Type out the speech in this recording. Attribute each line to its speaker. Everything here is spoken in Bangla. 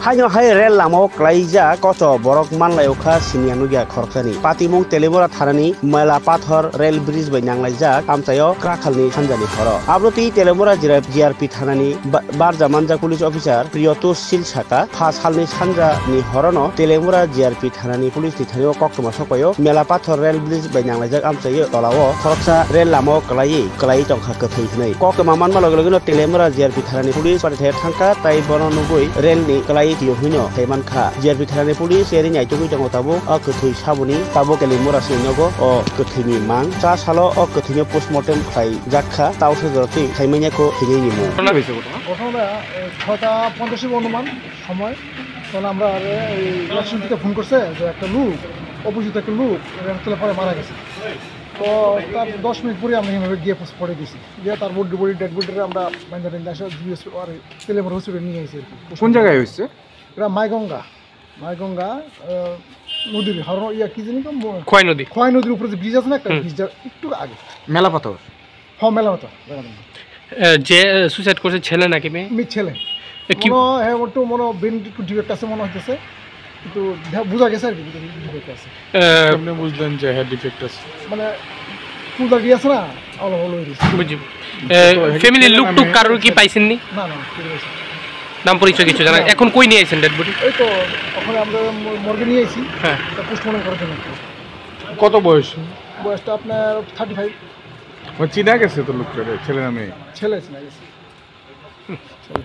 Speaker 1: Hayo hai rel lamo klaija koto borok manlai ukha sinianugia khorkhani patimung telemora tharani mela pathor rail bridge bai nanglai amchayo krakhalni sanjani horo abroti telemora GRP thanani barja manja police officer priyotos sil saka phas halni sanja ni horono telemora GRP thanani police ni thanio koktoma sokoyo mela pathor rail bridge bai nanglai amchayo tolawo khoroksa rail lamo klai tongkha kathai thnai koktoma manma logologino telemora GRP thanani police pathe thangka tai bono nugui rail ni klai tiyo huino hemanka GRP thanani police eri nyai tugui tango tabo a kathui sabuni tabo telemora sinyogo o kathini mang cha salo o kathini postmortem khai jakha tawse joroti khaimanya ko thini ni mo
Speaker 2: ঘটনা 6:50 অনুমান সময় তখন আমরা ইলেকশন থেকে ফোন করছে যে একটা লোক অপোজিট একটা লোক রেলতলে পরে মারা গেছে তো তার 10 মিনিট পরে আমরা এভাবে গিয়ে পড়ে গেছি গিয়ে তার বডি ডেড বডিটা আমরা বাইন্দারে আসে জিএস আর তেলেমর হসপিটালে নিয়ে এসেছি
Speaker 3: কোন জায়গায় হয়েছে
Speaker 2: এটা মাইগঙ্গা নদীর হরণ কি জানি খোয়াই নদীর উপরে যে ব্রিজ আছে না একটা ব্রিজ একটু আগে
Speaker 3: মেলা পাথর
Speaker 2: মেলা পাথর
Speaker 4: যে সুইসাইড করছে ছেলে নাকি মেয়ে
Speaker 2: ছেলে একটু মনে ব্রেন একটু ডিফেক্ট আছে মনে হইতেছে কিন্তু বোঝা গেছে আর কি ডিফেক্ট আছে
Speaker 3: আপনি বুঝলেন যে হ্যাঁ ডিফেক্ট আছে
Speaker 2: মানে ফুলটা গিয়ে আছে না অলপ
Speaker 4: বুঝি ফ্যামিলির লোক টুক কারোর কি পাইছেন নি
Speaker 2: না
Speaker 4: নাম পরিচয় কিছু জানা এখন কই নিয়ে আইছেন ডেড বডি
Speaker 2: এই তো ওখানে আমরা মর্গে নিয়ে আইছি হ্যাঁ পোস্টমর্টম করার জন্য
Speaker 3: কত
Speaker 2: বয়সটা আপনার 35
Speaker 3: চিনা গেছে তো লোকটা ছেলে না মেয়ে
Speaker 2: ছেলে চিনা গেছে